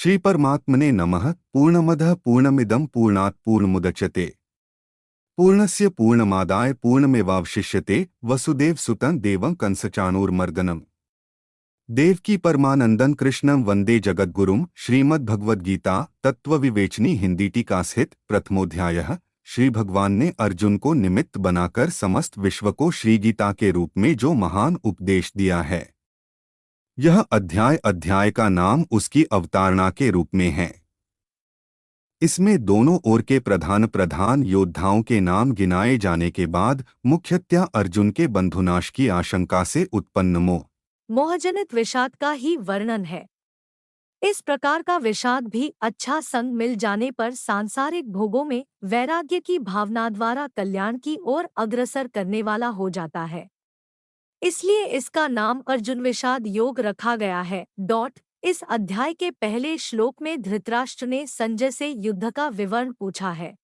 श्री परमात्मने नमः। पूर्णमदः पूर्णमिदं पूर्णात् पूर्णमुदच्यते पूर्णस्य पूर्णमादाय पूर्णमेवावशिष्यते वसुदेव सुतं देवं कंसचाणूरमर्दनम्। देवकी परमानंदन कृष्णं वंदे जगद्गुरुम। श्रीमद्भगवद्गीता तत्वविवेचनी हिंदी टीका स्थित प्रथमोध्यायः। श्री भगवान ने अर्जुन को निमित्त बनाकर समस्त विश्व को श्री गीता के रूप में जो महान उपदेश दिया है, यह अध्याय का नाम उसकी अवतारणा के रूप में है। इसमें दोनों ओर के प्रधान प्रधान योद्धाओं के नाम गिनाए जाने के बाद मुख्यतया अर्जुन के बंधुनाश की आशंका से उत्पन्न मोहजनित विषाद का ही वर्णन है। इस प्रकार का विषाद भी अच्छा संग मिल जाने पर सांसारिक भोगों में वैराग्य की भावना द्वारा कल्याण की ओर अग्रसर करने वाला हो जाता है। इसलिए इसका नाम अर्जुन विषाद योग रखा गया है। इस अध्याय के पहले श्लोक में धृतराष्ट्र ने संजय से युद्ध का विवरण पूछा है।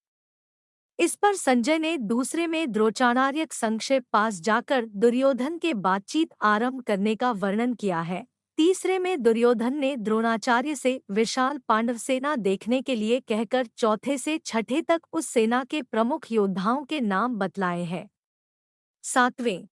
इस पर संजय ने दूसरे में द्रोणाचार्य संक्षेप पास जाकर दुर्योधन के बातचीत आरंभ करने का वर्णन किया है। तीसरे में दुर्योधन ने द्रोणाचार्य से विशाल पांडव सेना देखने के लिए कहकर चौथे से छठे तक उस सेना के प्रमुख योद्धाओं के नाम बतलाए हैं। सातवें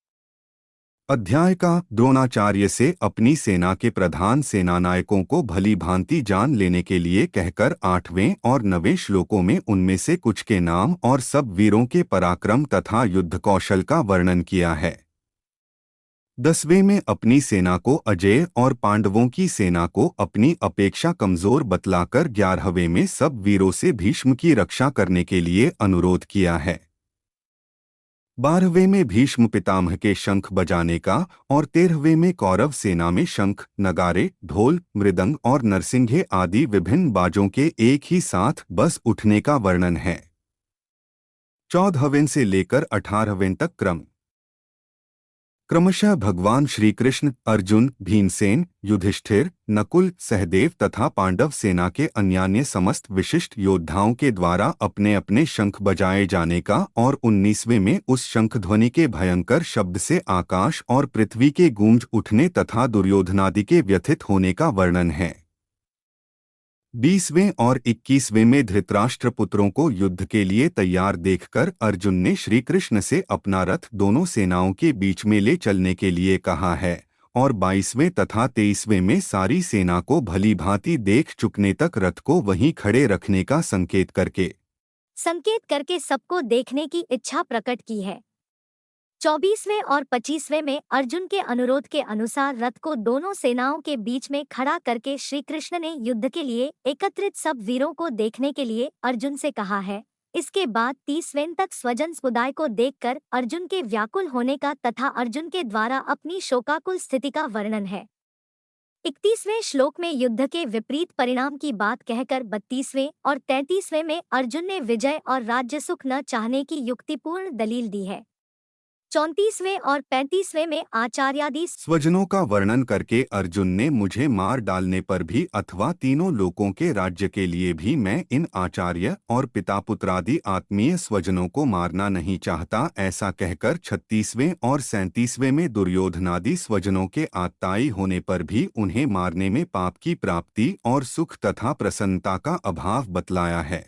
अध्याय का द्रोणाचार्य से अपनी सेना के प्रधान सेनानायकों को भली भांति जान लेने के लिए कहकर 8वें और 9वें श्लोकों में उनमें से कुछ के नाम और सब वीरों के पराक्रम तथा युद्ध कौशल का वर्णन किया है। 10वें में अपनी सेना को अजेय और पांडवों की सेना को अपनी अपेक्षा कमजोर बतलाकर 11वें में सब वीरों से भीष्म की रक्षा करने के लिए अनुरोध किया है। 12वें में भीष्म पितामह के शंख बजाने का और 13वें में कौरव सेना में शंख, नगारे, ढोल, मृदंग और नरसिंघे आदि विभिन्न बाजों के एक ही साथ बस उठने का वर्णन है। 14वें से लेकर 18वें तक क्रमशः भगवान श्री कृष्ण, अर्जुन, भीमसेन, युधिष्ठिर, नकुल, सहदेव तथा पांडव सेना के अन्यान्य समस्त विशिष्ट योद्धाओं के द्वारा अपने अपने शंख बजाए जाने का और 19वें में उस शंख ध्वनि के भयंकर शब्द से आकाश और पृथ्वी के गूंज उठने तथा दुर्योधनादि के व्यथित होने का वर्णन है। 20वें और 21वें में धृतराष्ट्र पुत्रों को युद्ध के लिए तैयार देखकर अर्जुन ने श्री कृष्ण से अपना रथ दोनों सेनाओं के बीच में ले चलने के लिए कहा है और 22वें तथा 23वें में सारी सेना को भली भांति देख चुकने तक रथ को वहीं खड़े रखने का संकेत करके सबको देखने की इच्छा प्रकट की है। 24वें और 25वें में अर्जुन के अनुरोध के अनुसार रथ को दोनों सेनाओं के बीच में खड़ा करके श्री कृष्ण ने युद्ध के लिए एकत्रित सब वीरों को देखने के लिए अर्जुन से कहा है। इसके बाद 30वें तक स्वजन समुदाय को देखकर अर्जुन के व्याकुल होने का तथा अर्जुन के द्वारा अपनी शोकाकुल स्थिति का वर्णन है। 31वें श्लोक में युद्ध के विपरीत परिणाम की बात कहकर 32वें और 33वें में अर्जुन ने विजय और राज्य सुख न चाहने की युक्तिपूर्ण दलील दी है। 34वें और 35वें में आचार्यादि स्वजनों का वर्णन करके अर्जुन ने मुझे मार डालने पर भी अथवा तीनों लोकों के राज्य के लिए भी मैं इन आचार्य और पिता पुत्रादि आत्मीय स्वजनों को मारना नहीं चाहता, ऐसा कहकर 36वें और 37वें में दुर्योधनादि स्वजनों के आत्ताई होने पर भी उन्हें मारने में पाप की प्राप्ति और सुख तथा प्रसन्नता का अभाव बतलाया है।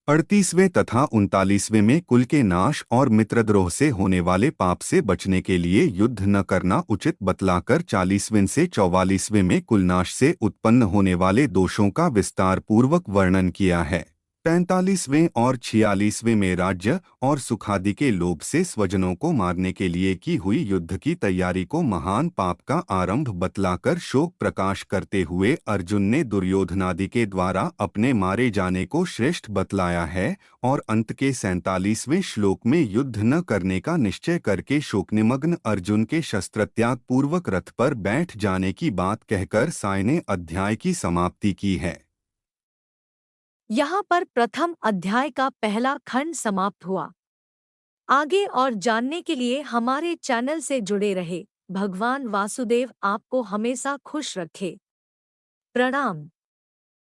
38वें तथा 39वें में कुल के नाश और मित्रद्रोह से होने वाले पाप से बचने के लिए युद्ध न करना उचित बतलाकर 40वें से 44वें में कुलनाश से उत्पन्न होने वाले दोषों का विस्तार पूर्वक वर्णन किया है। 45वें और 46वें में राज्य और सुखादि के लोभ से स्वजनों को मारने के लिए की हुई युद्ध की तैयारी को महान पाप का आरंभ बतलाकर शोक प्रकाश करते हुए अर्जुन ने दुर्योधनादि के द्वारा अपने मारे जाने को श्रेष्ठ बतलाया है और अंत के 47वें श्लोक में युद्ध न करने का निश्चय करके शोकनिमग्न अर्जुन के शस्त्रत्याग पूर्वक रथ पर बैठ जाने की बात कहकर सायने अध्याय की समाप्ति की है। यहाँ पर प्रथम अध्याय का पहला खंड समाप्त हुआ। आगे और जानने के लिए हमारे चैनल से जुड़े रहे। भगवान वासुदेव आपको हमेशा खुश रखे। प्रणाम।